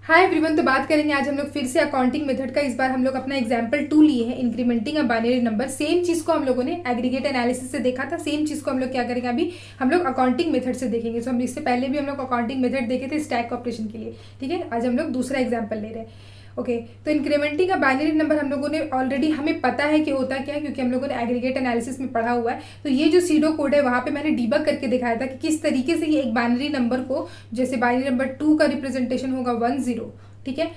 Hi everyone. तो बात करेंगे आज हम लोग फिर से अकाउंटिंग मेथड का। इस बार हम लोग अपना एग्जांपल 2 लिए हैं, incriminating a binary number. Same चीज़ को हम लोगों ने एग्रीगेट एनालिसिस से देखा था, सेम चीज़ को हम लोग क्या करेंगे अभी हम लोग अकाउंटिंग मेथड से देखेंगे। तो हम इससे पहले भी हम लोग अकाउंटिंग मेथड देखे थे स्टैक ऑपरेशन के लिए, ठीक है। आज हम लोग दूसरा एग्जाम्पल ले रहे हैं। ओके तो इंक्रीमेंटिंग का बाइनरी नंबर हम लोगों ने ऑलरेडी हमें पता है कि होता क्या है, क्योंकि हम लोगों ने एग्रीगेट एनालिसिस में पढ़ा हुआ है। तो ये जो सीडो कोड है वहाँ पे मैंने डीबग करके दिखाया था कि किस तरीके से ये एक बाइनरी नंबर को, जैसे बाइनरी नंबर 2 का रिप्रेजेंटेशन होगा 10, ठीक है।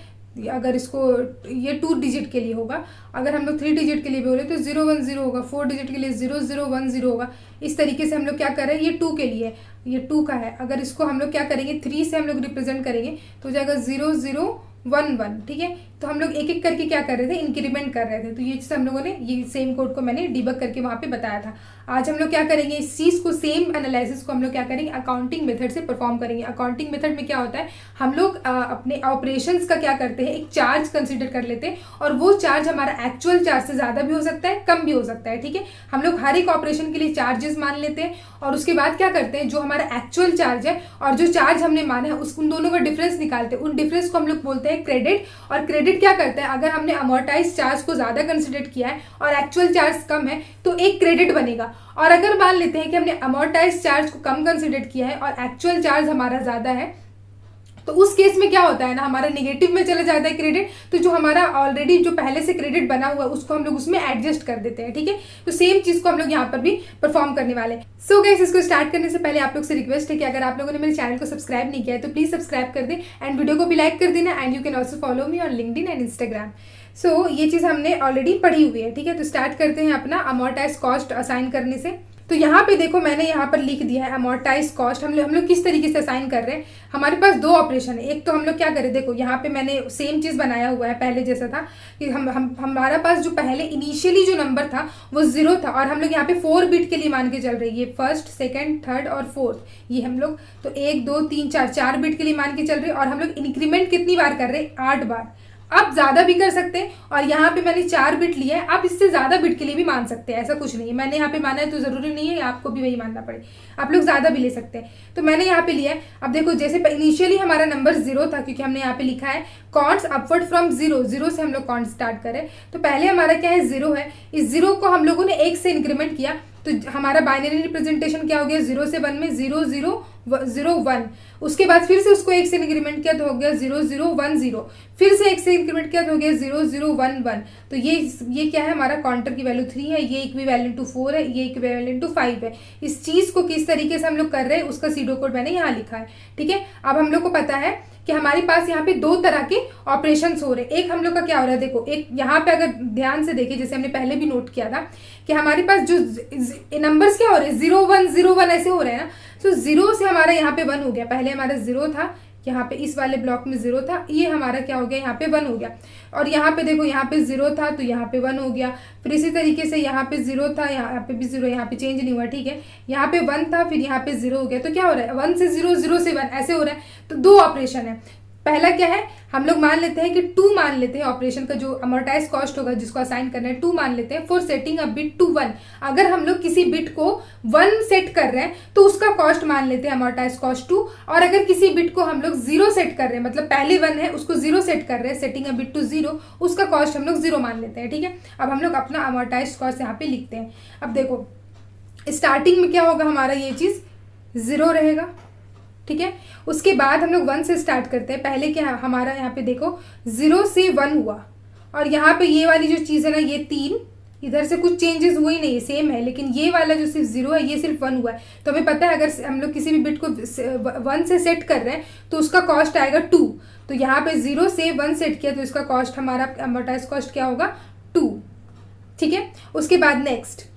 अगर इसको ये 2 डिजिट के लिए होगा, अगर हम लोग 3 डिजिट के लिए भी बोले तो 010 होगा, 4 डिजिट के लिए 0010 होगा। इस तरीके से हम लोग क्या कर रहे हैं, ये 2 के लिए, ये 2 का है। अगर इसको हम लोग क्या करेंगे 3 से हम लोग रिप्रेजेंट करेंगे तो हो जाएगा 0011, ठीक है। तो हम लोग एक एक करके क्या कर रहे थे, इंक्रीमेंट कर रहे थे। तो ये चीज़ हम लोगों ने, ये सेम कोड को मैंने डिबग करके वहाँ पे बताया था। आज हम लोग क्या करेंगे, इस चीज़ को, सेम एनालिसिस को हम लोग क्या करेंगे अकाउंटिंग मेथड से परफॉर्म करेंगे। अकाउंटिंग मेथड में क्या होता है, हम लोग अपने ऑपरेशंस का क्या करते हैं, एक चार्ज कंसिडर कर लेते हैं, और वो चार्ज हमारा एक्चुअल चार्ज से ज़्यादा भी हो सकता है, कम भी हो सकता है, ठीक है। हम लोग हर एक ऑपरेशन के लिए चार्जेस मान लेते हैं, और उसके बाद क्या करते हैं, जो हमारा एक्चुअल चार्ज है और जो चार्ज हमने माना है उन दोनों का डिफरेंस निकालते हैं। उन डिफरेंस को हम लोग बोलते हैं क्रेडिट। और क्रेडिट क्या करता है, अगर हमने अमोर्टाइज चार्ज को ज़्यादा कंसिडर किया है और एक्चुअल चार्ज कम है तो एक क्रेडिट बनेगा। और अगर मान लेते हैं कि हमने अमोर्टाइज चार्ज को कम कंसिडर किया है और एक्चुअल चार्ज हमारा ज़्यादा है, तो उस केस में क्या होता है ना, हमारा नेगेटिव में चला जाता है क्रेडिट। तो जो हमारा ऑलरेडी जो पहले से क्रेडिट बना हुआ है उसको हम लोग उसमें एडजस्ट कर देते हैं, ठीक है। तो सेम चीज़ को हम लोग यहाँ पर भी परफॉर्म करने वाले हैं। सो गाइस, इसको स्टार्ट करने से पहले आप लोग से रिक्वेस्ट है कि अगर आप लोगों ने मेरे चैनल को सब्सक्राइब नहीं किया है तो प्लीज़ सब्सक्राइब कर दें, एंड वीडियो को भी लाइक कर देना, and you can also follow me on LinkedIn and Instagram. So ये चीज़ हमने ऑलरेडी पढ़ी हुई है, ठीक है। तो स्टार्ट करते हैं अपना अमोर्टाइज कॉस्ट असाइन करने से। तो यहाँ पे देखो मैंने यहाँ पर लिख दिया है अमोर्टाइज कॉस्ट। हम लोग किस तरीके से असाइन कर रहे हैं, हमारे पास 2 ऑपरेशन है। एक तो हम लोग क्या करें, देखो यहाँ पे मैंने सेम चीज़ बनाया हुआ है पहले जैसा था कि हमारा पास जो पहले इनिशियली जो नंबर था वो 0 था, और हम लोग यहाँ पे 4 बिट के लिए मान के चल रहे हैं। ये फर्स्ट, सेकंड, थर्ड और फोर्थ, ये हम लोग तो 1 2 3 4 बिट के लिए मान के चल रहे हैं। और हम लोग इंक्रीमेंट कितनी बार कर रहे हैं, 8 बार। आप ज़्यादा भी कर सकते हैं, और यहाँ पे मैंने 4 बिट लिया है, आप इससे ज़्यादा बिट के लिए भी मान सकते हैं, ऐसा कुछ नहीं है। मैंने यहाँ पे माना है तो ज़रूरी नहीं है आपको भी वही मानना पड़े, आप लोग ज़्यादा भी ले सकते हैं। तो मैंने यहाँ पे लिया है। अब देखो जैसे इनिशियली हमारा नंबर 0 था, क्योंकि हमने यहाँ पे लिखा है कॉन्ट्स अपवर्ड फ्रॉम 0, 0 से हम लोग कॉन्ट स्टार्ट करें। तो पहले हमारा क्या है, 0 है। इस 0 को हम लोगों ने 1 से इंक्रीमेंट किया, तो हमारा बाइनरी रिप्रेजेंटेशन क्या हो गया, 0 से 1 में 0001। उसके बाद फिर से उसको 1 से इंक्रीमेंट किया तो हो गया 0010। फिर से 1 से इंक्रीमेंट किया तो हो गया 0011। तो ये क्या है, हमारा काउंटर की वैल्यू 3 है, ये इक्विवेलेंट टू 4 है, ये इक्विवेलेंट टू 5 है। इस चीज़ को किस तरीके से हम लोग कर रहे हैं उसका सीडो कोड मैंने यहाँ लिखा है, ठीक है। अब हम लोग को पता है कि हमारे पास यहाँ पे 2 तरह के ऑपरेशंस हो रहे हैं। एक हम लोग का क्या हो रहा है, देखो एक यहाँ पे अगर ध्यान से देखें, जैसे हमने पहले भी नोट किया था कि हमारे पास जो नंबर्स क्या हो रहे हैं, 0101 ऐसे हो रहे हैं ना। तो 0 से हमारा यहाँ पे 1 हो गया। पहले हमारा 0 था, यहाँ पे इस वाले ब्लॉक में 0 था, ये हमारा क्या हो गया, यहाँ पे 1 हो गया। और यहाँ पे देखो यहाँ पे 0 था तो यहाँ पे 1 हो गया। फिर इसी तरीके से यहाँ पे 0 था, यहाँ पे भी 0, यहाँ पे चेंज नहीं हुआ, ठीक है। यहाँ पे 1 था, फिर यहाँ पे 0 हो गया। तो क्या हो रहा है, 1 से 0, 0 से 1 ऐसे हो रहा है। तो 2 ऑपरेशन है। पहला क्या है, हम लोग मान लेते हैं कि 2 मान लेते हैं ऑपरेशन का, जो अमोर्टाइज कॉस्ट होगा जिसको असाइन करना है 2 मान लेते हैं for setting a bit to 1। अगर हम लोग किसी बिट को 1 सेट कर रहे हैं तो उसका कॉस्ट मान लेते हैं अमोर्टाइज कॉस्ट 2। और अगर किसी बिट को हम लोग 0 सेट कर रहे हैं, मतलब पहले 1 है उसको 0 सेट कर रहे हैं, सेटिंग अ बिट टू 0, उसका कॉस्ट हम लोग 0 मान लेते हैं, ठीक है। अब हम लोग अपना अमोर्टाइज कॉस्ट यहाँ पे लिखते हैं। अब देखो स्टार्टिंग में क्या होगा, हमारा ये चीज़ 0 रहेगा, ठीक है। उसके बाद हम लोग 1 से स्टार्ट करते हैं। पहले क्या हमारा यहाँ पे देखो 0 से 1 हुआ, और यहाँ पे ये वाली जो चीज़ है ना, ये 3, इधर से कुछ चेंजेस हुए नहीं है, सेम है। लेकिन ये वाला जो सिर्फ 0 है, ये सिर्फ 1 हुआ है। तो हमें पता है अगर हम लोग किसी भी बिट को 1 से सेट कर रहे हैं तो उसका कॉस्ट आएगा 2। तो यहाँ पे 0 से 1 सेट किया तो इसका कॉस्ट, हमारा अमोर्टाइज कॉस्ट क्या होगा, 2, ठीक है। उसके बाद नेक्स्ट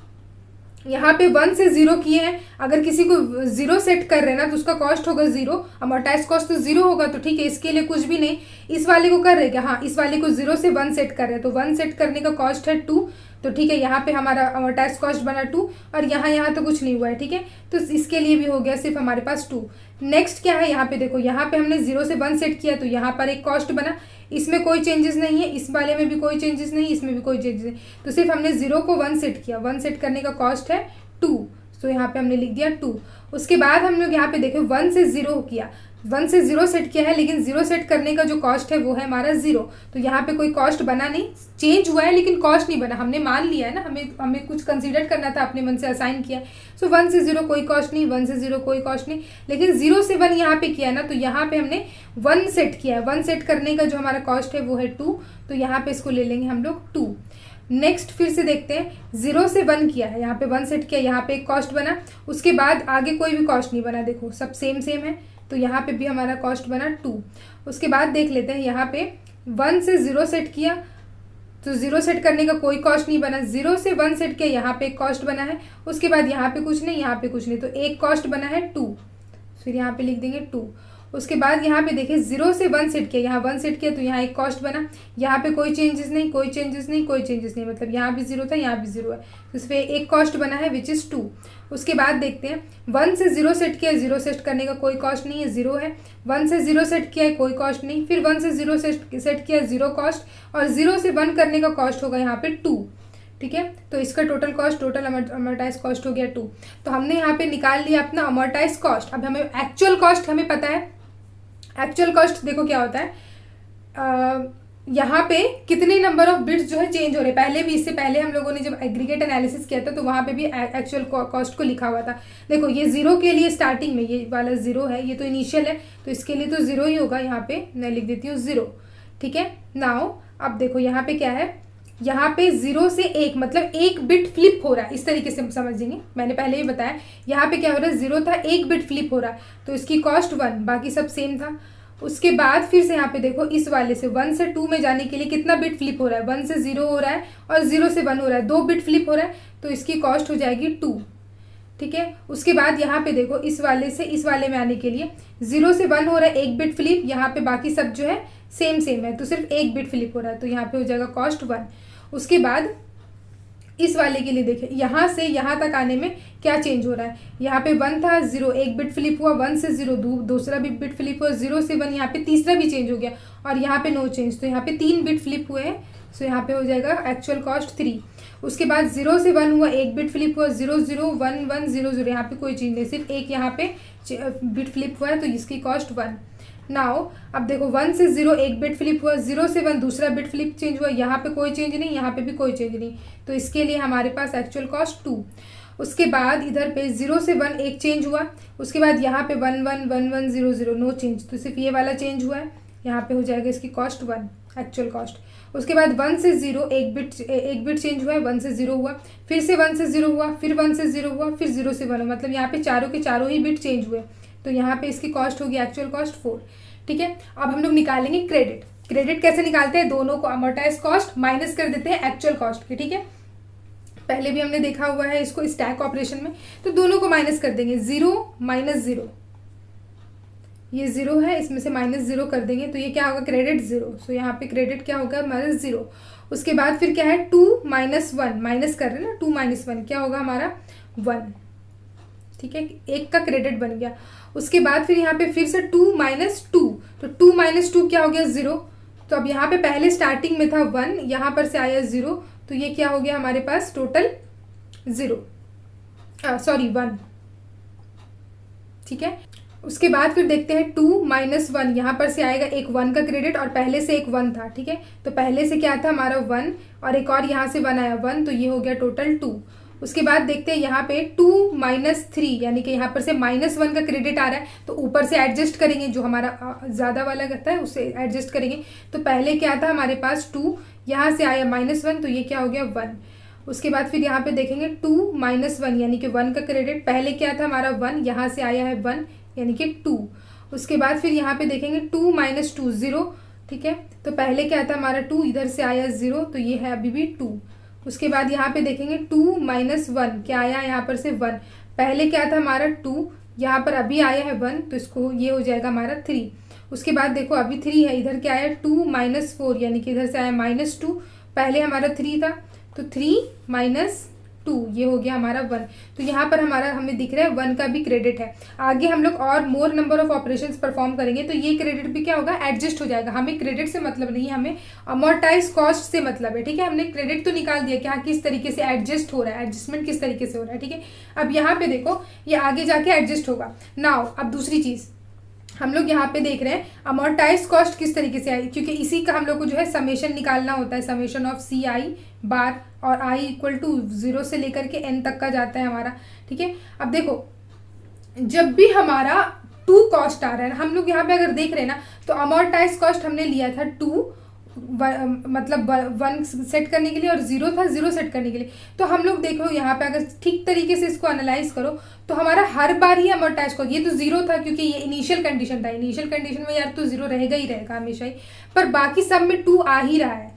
यहाँ पे 1 से 0 किए हैं, अगर किसी को 0 सेट कर रहे हैं ना तो उसका कॉस्ट होगा 0, अमोर्टाइज कॉस्ट तो 0 होगा, तो ठीक है, इसके लिए कुछ भी नहीं। इस वाले को कर रहे हैं क्या, हाँ, इस वाले को 0 से 1 सेट कर रहे हैं, तो 1 सेट करने का कॉस्ट है 2। तो ठीक है, यहाँ पे हमारा अमोर्टाइज कॉस्ट बना 2, और यहाँ तो कुछ नहीं हुआ है, ठीक है। तो इसके लिए भी हो गया सिर्फ हमारे पास 2। नेक्स्ट क्या है, यहाँ पे देखो, यहाँ पे हमने 0 से 1 सेट किया तो यहाँ पर एक कॉस्ट बना, इसमें कोई चेंजेस नहीं है, इस वाले में भी कोई चेंजेस नहीं, इसमें भी कोई चेंजेस नहीं। तो सिर्फ हमने 0 को 1 सेट किया, 1 सेट करने का कॉस्ट है 2। तो यहाँ पे हमने लिख दिया 2। उसके बाद हम लोग यहाँ पे देखो 1 से 0 किया 1 से 0 सेट किया है, लेकिन 0 सेट करने का जो कॉस्ट है वो है हमारा 0। तो यहाँ पे कोई कॉस्ट बना नहीं, चेंज हुआ है लेकिन कॉस्ट नहीं बना, हमने मान लिया है ना, हमें कुछ कंसीडर करना था, अपने मन से असाइन किया। सो 1 से 0 कोई कॉस्ट नहीं, 1 से 0 कोई कॉस्ट नहीं, लेकिन 0 से 1 यहाँ पे किया है ना, तो यहाँ पे हमने 1 सेट किया है। 1 सेट करने का जो हमारा कॉस्ट है वो है 2, तो यहाँ पे इसको ले लेंगे हम लोग 2। नेक्स्ट फिर से देखते हैं, 0 से 1 किया है, यहाँ पे 1 सेट किया, यहाँ पे एक कॉस्ट बना, उसके बाद आगे कोई भी कॉस्ट नहीं बना, देखो सब सेम सेम है, तो यहाँ पे भी हमारा कॉस्ट बना 2। उसके बाद देख लेते हैं, यहाँ पे 1 से 0 सेट किया, तो 0 सेट करने का कोई कॉस्ट नहीं बना, 0 से 1 सेट किया, यहाँ पे एक कॉस्ट बना है, उसके बाद यहाँ पे कुछ नहीं, यहाँ पे कुछ नहीं, तो एक कॉस्ट बना है 2, फिर यहाँ पे लिख देंगे 2। उसके बाद यहाँ पे देखिए 0 से 1 सेट किया, यहाँ 1 सेट किया, तो यहाँ एक कॉस्ट बना, यहाँ पे कोई चेंजेस नहीं, कोई चेंजेस नहीं, कोई चेंजेस नहीं, मतलब यहाँ भी 0 था, यहाँ भी 0 है, तो इस पर एक कॉस्ट बना है विच इज़ 2। उसके बाद देखते हैं, 1 से 0 सेट किया, 0 सेट करने का कोई कॉस्ट नहीं है, 0 है। 1 से 0 सेट किया है, कोई कॉस्ट नहीं, फिर 1 से 0 सेट किया, 0 कॉस्ट, और 0 से 1 करने का कॉस्ट होगा यहाँ पे 2, ठीक है। तो इसका total cost, total amortise cost हो गया 2। तो हमने यहाँ पे निकाल लिया अपना अमोर्टाइज कॉस्ट। अब हमें एक्चुअल कॉस्ट हमें पता है। एक्चुअल कॉस्ट देखो क्या होता है, यहाँ पे कितने नंबर ऑफ बिट्स जो है चेंज हो रहे हैं। पहले भी, इससे पहले हम लोगों ने जब एग्रीगेट एनालिसिस किया था तो वहाँ पे भी एक्चुअल कॉस्ट को लिखा हुआ था। देखो ये 0 के लिए स्टार्टिंग में ये वाला 0 है, ये तो इनिशियल है, तो इसके लिए तो 0 ही होगा, यहाँ पे मैं लिख देती हूँ 0, ठीक है। नाउ अब देखो यहाँ पे क्या है, यहाँ पे 0 से 1 मतलब एक बिट फ्लिप हो रहा है, इस तरीके से समझेंगे, मैंने पहले ही बताया। यहाँ पे क्या हो रहा है, 0 था, एक बिट फ्लिप हो रहा है, तो इसकी कॉस्ट 1, बाकी सब सेम था। उसके बाद फिर से यहाँ पे देखो, इस वाले से 1 से 2 में जाने के लिए कितना बिट फ्लिप हो रहा है, 1 से 0 हो रहा है और 0 से 1 हो रहा है, 2 बिट फ्लिप हो रहा है, तो इसकी कॉस्ट हो जाएगी 2, ठीक है। उसके बाद यहाँ पे देखो, इस वाले से इस वाले में आने के लिए 0 से 1 हो रहा है, एक बिट फ्लिप, यहाँ पे बाकी सब जो है सेम सेम है, तो सिर्फ एक बिट फ्लिप हो रहा है, तो यहाँ पे हो जाएगा कॉस्ट 1। उसके बाद इस वाले के लिए देखिए, यहाँ से यहाँ तक आने में क्या चेंज हो रहा है, यहाँ पे 1 था, 0 एक बिट फ्लिप हुआ, 1 से 0 दूसरा भी बिट फ्लिप हुआ, 0 से 1 यहाँ पे तीसरा भी चेंज हो गया, और यहाँ पे नो चेंज, तो यहाँ पे 3 बिट फ्लिप हुए हैं, सो यहाँ पे हो जाएगा एक्चुअल कॉस्ट 3। उसके बाद 0 से 1 हुआ, एक बिट फ्लिप हुआ, 0 0 1 1 0 0, यहाँ पे कोई चेंज नहीं, सिर्फ एक यहाँ पे बिट फ्लिप हुआ है, तो इसकी कॉस्ट 1। नाउ अब देखो, 1 से 0 एक बिट फ्लिप हुआ, 0 से 1 दूसरा बिट फ्लिप चेंज हुआ, यहाँ पे कोई चेंज नहीं, यहाँ पे भी कोई चेंज नहीं, तो इसके लिए हमारे पास एक्चुअल कॉस्ट 2। उसके बाद इधर पे 0 से 1 एक चेंज हुआ, उसके बाद यहाँ पे 1 1 1 1 0 0 नो चेंज, तो सिर्फ ये वाला चेंज हुआ है, यहाँ पे हो जाएगा इसकी कॉस्ट 1 एक्चुअल कॉस्ट। उसके बाद 1 से 0 एक बिट चेंज हुआ है, 1 से 0 हुआ, फिर से 1 से 0 हुआ, फिर 1 से 0 हुआ, फिर 0 से 1 हुआ, मतलब यहाँ पे चारों के चारों ही बिट चेंज हुए, तो यहाँ पे इसकी कॉस्ट होगी एक्चुअल कॉस्ट 4, ठीक है। अब हम लोग निकालेंगे क्रेडिट। क्रेडिट कैसे निकालते हैं, दोनों को अमोर्टाइज कॉस्ट माइनस कर देते हैं एक्चुअल कॉस्ट के, ठीक है। पहले भी हमने देखा हुआ है इसको स्टैक ऑपरेशन में, तो दोनों को माइनस कर देंगे, 0 माइनस 0, ये 0 है, इसमें से माइनस 0 कर देंगे, तो ये क्या होगा, क्रेडिट 0, सो यहाँ पे क्रेडिट क्या होगा, माइनस 0। उसके बाद फिर क्या है, 2 माइनस 1, माइनस कर रहे हैं ना, 2 माइनस 1 क्या होगा हमारा 1, ठीक है, एक का क्रेडिट बन गया। उसके बाद फिर यहाँ पे फिर से 2 माइनस 2, तो 2 माइनस 2 क्या हो गया 0, तो अब यहाँ पे पहले स्टार्टिंग में था 1, यहाँ पर से आया 0, तो ये क्या हो गया हमारे पास टोटल 0, सॉरी 1, ठीक है। उसके बाद फिर देखते हैं 2 माइनस 1, यहाँ पर से आएगा एक 1 का क्रेडिट, और पहले से एक 1 था, ठीक है, तो पहले से क्या था हमारा 1, और एक और यहाँ से 1 आया 1, तो ये हो गया टोटल 2। उसके बाद देखते हैं यहाँ पे 2 माइनस 3, यानी कि यहाँ पर से -1 का क्रेडिट आ रहा है, तो ऊपर से एडजस्ट करेंगे, जो हमारा ज़्यादा वाला करता है उससे एडजस्ट करेंगे। तो पहले क्या था हमारे पास 2, यहाँ से आया -1, तो ये क्या हो गया 1। उसके बाद फिर यहाँ पे देखेंगे 2 माइनस 1, यानी कि 1 का क्रेडिट, पहले क्या था हमारा 1, यहाँ से आया है 1, यानी कि 2। उसके बाद फिर यहाँ पे देखेंगे 2 माइनस 2 0, ठीक है, तो पहले क्या था हमारा 2, इधर से आया 0, तो ये है अभी भी 2। उसके बाद यहाँ पे देखेंगे 2 माइनस 1 क्या आया यहाँ पर से 1, पहले क्या था हमारा 2, यहाँ पर अभी आया है 1, तो इसको ये हो जाएगा हमारा 3। उसके बाद देखो अभी 3 है, इधर क्या आया 2 माइनस 4, यानी कि इधर से आया -2, पहले हमारा 3 था, तो 3 माइनस 2 ये हो गया हमारा 1। तो यहाँ पर हमारा हमें दिख रहा है 1 का भी क्रेडिट है। आगे हम लोग और मोर नंबर ऑफ ऑपरेशंस परफॉर्म करेंगे, तो ये क्रेडिट भी क्या होगा, एडजस्ट हो जाएगा। हमें क्रेडिट से मतलब नहीं है, हमें अमोर्टाइज कॉस्ट से मतलब है, ठीक है। हमने क्रेडिट तो निकाल दिया, क्या किस तरीके से एडजस्ट हो रहा है, एडजस्टमेंट किस तरीके से हो रहा है, ठीक है। अब यहाँ पे देखो ये आगे जाके एडजस्ट होगा। नाउ अब दूसरी चीज़, हम लोग यहाँ पे देख रहे हैं अमोर्टाइज कॉस्ट किस तरीके से आई, क्योंकि इसी का हम लोग को जो है समेशन निकालना होता है, समेशन ऑफ सी आई बार, और आई इक्वल टू 0 से लेकर के n तक का जाता है हमारा, ठीक है। अब देखो जब भी हमारा 2 कॉस्ट आ रहा है ना, हम लोग यहाँ पे अगर देख रहे हैं ना, तो अमोर्टाइज कॉस्ट हमने लिया था 2 मतलब 1 सेट करने के लिए, और 0 था 0 सेट करने के लिए। तो हम लोग देखो यहाँ पे अगर ठीक तरीके से इसको एनालाइज करो तो हमारा हर बार ही अमोर्टाइज कॉस्ट, ये तो 0 था क्योंकि ये इनिशियल कंडीशन था, इनिशियल कंडीशन में यार तो 0 रहेगा ही रहेगा हमेशा ही, पर बाकी सब में 2 आ ही रहा है,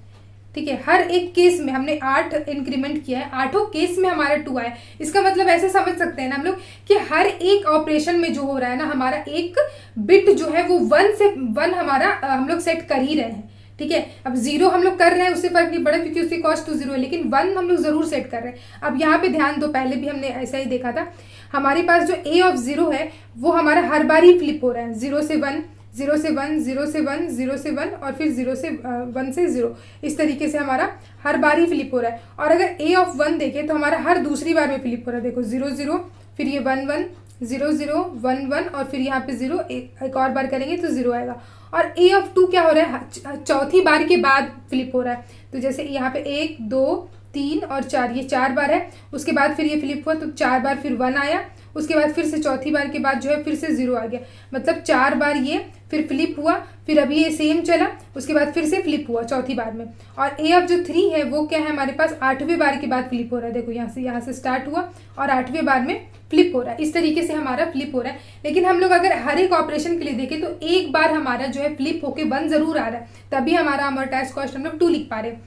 ठीक है। हर एक केस में हमने 8 इंक्रीमेंट किया है, 8 केस में हमारा 2 आया। इसका मतलब ऐसे समझ सकते हैं ना हम लोग कि हर एक ऑपरेशन में जो हो रहा है ना, हमारा एक बिट जो है वो 1 से 1 हमारा हम लोग सेट कर ही रहे हैं, ठीक है। अब 0 हम लोग कर रहे हैं उससे फर्क नहीं पड़ा क्योंकि उसकी कॉस्ट तो 0 है, लेकिन 1 हम लोग जरूर सेट कर रहे हैं। अब यहाँ पे ध्यान दो, पहले भी हमने ऐसा ही देखा था, हमारे पास जो a ऑफ 0 है वो हमारा हर बार ही फ्लिप हो रहा है, 0 से 1, 0 से 1, 0 से 1, 0 से 1 और फिर 0 से 1 से 0, इस तरीके से हमारा हर बार ही फ्लिप हो रहा है। और अगर a ऑफ 1 देखें तो हमारा हर दूसरी बार में फ्लिप हो रहा है, देखो 0 0, फिर ये 1 1, 0 0 1 1 और फिर यहाँ पे 0, एक और बार करेंगे तो 0 आएगा। और a ऑफ 2 क्या हो रहा है, चौथी बार के बाद फ्लिप हो रहा है, तो जैसे यहाँ पे 1 2 3 और 4, ये 4 बार है, उसके बाद फिर ये फ्लिप हुआ तो 4 बार फिर 1 आया, उसके बाद फिर से चौथी बार के बाद जो है फिर से 0 आ गया, मतलब 4 बार ये फिर फ्लिप हुआ, फिर अभी ये सेम चला, उसके बाद फिर से फ्लिप हुआ चौथी बार में। और a ऑफ जो 3 है वो क्या है, हमारे पास 8वें बार के बाद फ्लिप हो रहा है, देखो यहाँ से स्टार्ट हुआ और 8वें बार में फ्लिप हो रहा है, इस तरीके से हमारा फ्लिप हो रहा है। लेकिन हम लोग अगर हर एक ऑपरेशन के लिए देखें तो एक बार हमारा जो है फ्लिप होके 1 जरूर आ रहा है, तभी हमारा अमोर्टाइज कॉस्ट हम लोग 2 लिख पा रहे हैं।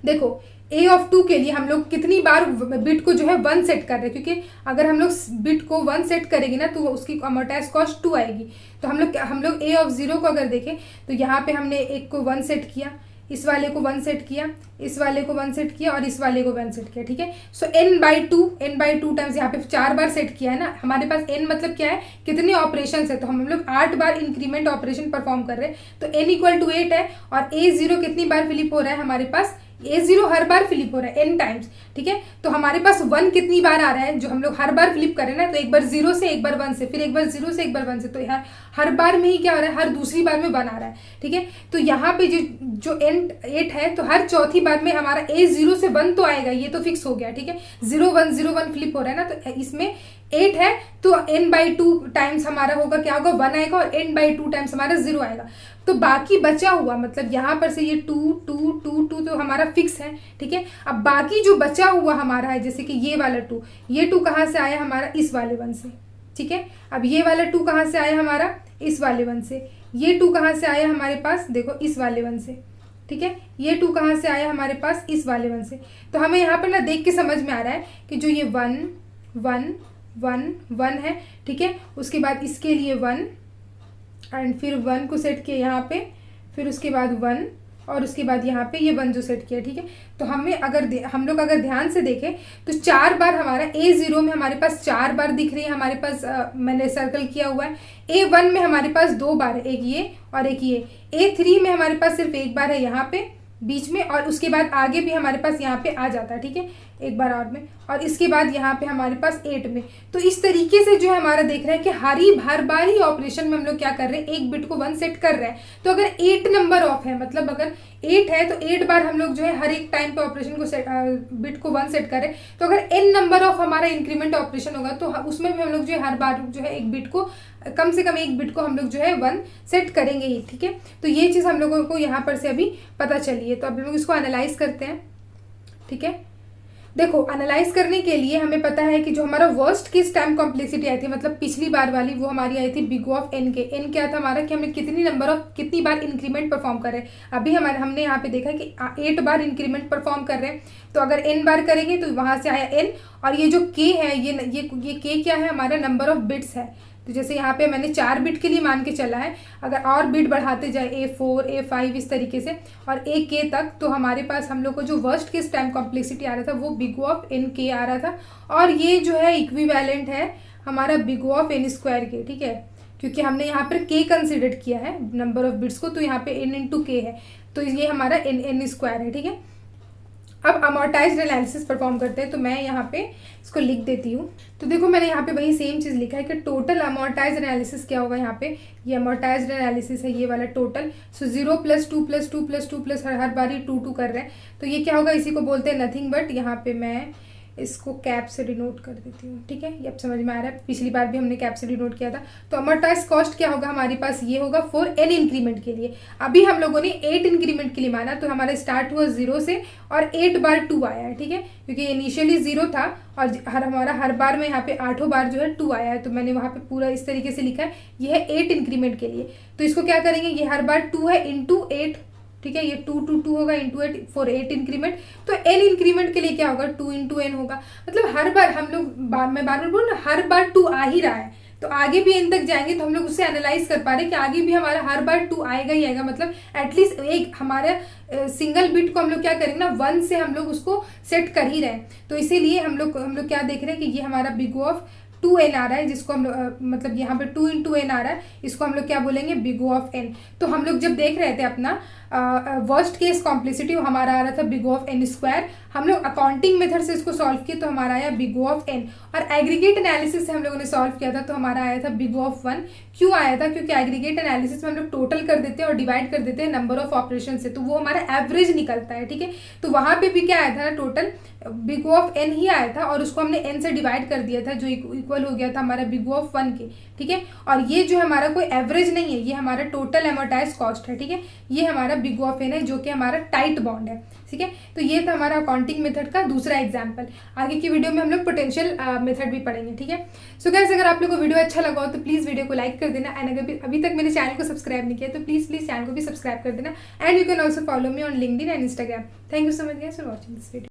देखो a ऑफ 2 के लिए हम लोग कितनी बार बिट को जो है 1 सेट कर रहे हैं, क्योंकि अगर हम लोग बिट को 1 सेट करेंगे ना तो उसकी अमोर्टाइज कॉस्ट 2 आएगी। तो हम लोग a ऑफ 0 को अगर देखें तो यहाँ पे हमने एक को 1 सेट किया, इस वाले को 1 सेट किया, इस वाले को 1 सेट किया और इस वाले को 1 सेट किया, ठीक है। सो n/2 टाइम्स यहाँ पे 4 बार सेट किया है ना, हमारे पास n मतलब क्या है, कितने ऑपरेशन है, तो हम लोग 8 बार इंक्रीमेंट ऑपरेशन परफॉर्म कर रहे हैं, तो n इक्वल टू 8 है। और a0 कितनी बार फिलिप हो रहा है, हमारे पास a0 हर बार फ्लिप हो रहा है n टाइम्स, ठीक है। तो हमारे पास 1 कितनी बार आ रहा है, जो हम लोग हर बार फ्लिप कर रहे हैं ना, तो एक बार 0 से, एक बार 1 से, फिर एक बार 0 से, एक बार 1 से, तो यहाँ हर बार में ही क्या हो रहा है, हर दूसरी बार में 1 आ रहा है, ठीक है। तो यहाँ पे जो n8 है, तो हर चौथी बार में हमारा a0 से 1 तो आएगा, ये तो फिक्स हो गया, ठीक है। 0 1 0 1 फ्लिप हो रहा है ना, तो इसमें 8 है तो n/2 टाइम्स हमारा होगा, क्या होगा, 1 आएगा, और n/2 टाइम्स हमारा 0 आएगा। तो बाकी बचा हुआ मतलब यहाँ पर से ये 2 2 2 2 तो हमारा फिक्स है, ठीक है। अब बाकी जो बचा हुआ हमारा है, जैसे कि ये वाला 2, ये 2 कहाँ से आया, हमारा इस वाले 1 से, ठीक है। अब ये वाला 2 कहाँ से आया, हमारा इस वाले 1 से, ये 2 कहाँ से आया हमारे पास, देखो इस वाले 1 से, ठीक है। ये 2 कहाँ से आया हमारे पास, इस वाले 1 से। तो हमें यहाँ पर ना देख के समझ में आ रहा है कि जो ये 1 1 1 1 है, ठीक है, उसके बाद इसके लिए 1 एंड फिर 1 को सेट किया यहाँ पे, फिर उसके बाद 1 और उसके बाद यहाँ पे ये 1 जो सेट किया, ठीक है। तो हम लोग अगर ध्यान से देखें तो 4 बार हमारा a0 में हमारे पास 4 बार दिख रही है, हमारे पास मैंने सर्कल किया हुआ है। a1 में हमारे पास 2 बार है, एक ये और एक ये। a3 में हमारे पास सिर्फ 1 बार है यहाँ पे बीच में, और उसके बाद आगे भी हमारे पास यहाँ पे आ जाता है, ठीक है, एक बार और में, और इसके बाद यहाँ पे हमारे पास 8 में। तो इस तरीके से जो है हमारा देख रहे हैं कि हर बार ही ऑपरेशन में हम लोग क्या कर रहे हैं, एक बिट को 1 सेट कर रहे हैं। तो अगर 8 नंबर ऑफ है, मतलब अगर 8 है तो 8 बार हम लोग जो है हर एक टाइम पे ऑपरेशन को बिट को 1 सेट करें। तो अगर n नंबर ऑफ हमारा इंक्रीमेंट ऑपरेशन होगा तो उसमें भी हम लोग जो है हर बार जो है एक बिट को, कम से कम एक बिट को हम लोग जो है 1 सेट करेंगे ही, ठीक है। तो ये चीज़ हम लोगों को यहाँ पर से अभी पता चली है। तो अब हम लोग इसको एनालाइज करते हैं, ठीक है। देखो एनालाइज करने के लिए हमें पता है कि जो हमारा वर्स्ट केस टाइम कॉम्प्लेक्सिटी आई थी, मतलब पिछली बार वाली, वो हमारी आई थी बिग ऑफ n के। n क्या था हमारा, कि हमने कितनी बार इंक्रीमेंट परफॉर्म कर रहे हैं। अभी हमने यहाँ पे देखा कि 8 बार इंक्रीमेंट परफॉर्म कर रहे हैं, तो अगर n बार करेंगे तो वहाँ से आया n, और ये जो k है, ये k क्या है, हमारा नंबर ऑफ बिट्स है। तो जैसे यहाँ पे मैंने 4 बिट के लिए मान के चला है, अगर और बिट बढ़ाते जाए a4 a5 इस तरीके से और ak तक, तो हमारे पास हम लोग को जो वर्स्ट केस टाइम कॉम्प्लेक्सिटी आ रहा था वो बिग ऑफ nk आ रहा था, और ये जो है इक्विवेलेंट है हमारा बिग ऑफ n² के, ठीक है, क्योंकि हमने यहाँ पर k कंसिडर किया है नंबर ऑफ बिट्स को, तो यहाँ पे n × k है, तो ये हमारा n² है, ठीक है। अब अमोर्टाइज्ड एनालिसिस परफॉर्म करते हैं, तो मैं यहाँ पे इसको लिख देती हूँ। तो देखो मैंने यहाँ पे वही सेम चीज़ लिखा है कि टोटल अमोर्टाइज्ड एनालिसिस क्या होगा। यहाँ पे ये अमोर्टाइज्ड एनालिसिस है, ये वाला टोटल। सो 0 + 2 + 2 + 2 प्लस हर बार ये 2 2 कर रहे हैं, तो ये क्या होगा, इसी को बोलते हैं नथिंग बट, यहाँ पे मैं इसको कैप से डिनोट कर देती हूँ। ठीक है, ये अब समझ में आ रहा है, पिछली बार भी हमने कैप से डिनोट किया था। तो अमोर्टाइज कॉस्ट क्या होगा हमारे पास, ये होगा फॉर n इंक्रीमेंट के लिए। अभी हम लोगों ने 8 इंक्रीमेंट के लिए माना, तो हमारा स्टार्ट हुआ 0 से और 8 बार 2 आया है। ठीक है, क्योंकि इनिशियली 0 था और हमारा हर बार में यहाँ पे 8 बार जो है 2 आया है, तो मैंने वहाँ पे पूरा इस तरीके से लिखा है। ये है 8 इंक्रीमेंट के लिए, तो इसको क्या करेंगे, ये हर बार 2 है इंटू 8। ठीक है, ये 2 2 2 होगा इंटू 8 फॉर 8 इंक्रीमेंट। तो n इंक्रीमेंट के लिए क्या होगा, 2 इंटू n होगा। मतलब हर बार हम लोग मैं बार बार बोल ना, हर बार 2 आ ही रहा है, तो आगे भी n तक जाएंगे तो हम लोग उससे एनालाइज कर पा रहे हैं कि आगे भी हमारा हर बार 2 आएगा ही आएगा। मतलब एटलीस्ट एक हमारे सिंगल बिट को हम लोग क्या करेंगे ना, 1 से हम लोग उसको सेट कर ही रहे हैं। तो इसीलिए हम लोग क्या देख रहे हैं कि ये हमारा बिग O ऑफ 2n आ रहा है, जिसको हम मतलब यहाँ पे 2 इंटू n आ रहा है, इसको हम लोग क्या बोलेंगे, बिग O ऑफ n। तो हम लोग जब देख रहे थे अपना वर्स्ट केस कॉम्प्लेक्सिटी, हमारा आ रहा था बिग O ऑफ n²। हम लोग अकाउंटिंग मेथड से इसको सॉल्व किए तो हमारा आया बिग O ऑफ n, और एग्रीगेट एनालिसिस से हम लोगों ने सॉल्व किया था तो हमारा आया था बिग O ऑफ 1। क्यों आया था, क्योंकि एग्रीगेट एनालिसिस में हम लोग टोटल कर देते हैं और डिवाइड कर देते हैं नंबर ऑफ ऑपरेशन से, तो वो हमारा एवरेज निकलता है। ठीक है, तो वहाँ पे भी क्या आया था ना, total big O of n ही आया था और उसको हमने n से डिवाइड कर दिया था, जो इक्वल हो गया था हमारा बिग O ऑफ 1 के। ठीक है, और ये जो हमारा कोई एवरेज नहीं है, ये हमारा टोटल एमोर्टाइज कॉस्ट है। ठीक है, ये हमारा बिग O ऑफ n है, जो कि हमारा टाइट बॉन्ड है। ठीक है, तो ये था हमारा अकाउंटिंग मेथड का दूसरा एग्जाम्पल। आगे की वीडियो में हम लोग पोटेंशियल मेथड भी पढ़ेंगे। ठीक है, सो गाइस अगर आप लोग को वीडियो अच्छा लगा हो तो प्लीज़ वीडियो को लाइक कर देना, एंड अगर अभी तक मेरे चैनल को सब्सक्राइब नहीं किया तो प्लीज़ चैनल को भी सब्सक्राइब कर देना, and you can also follow me on LinkedIn and Instagram. Thank you so much guys for watching this video.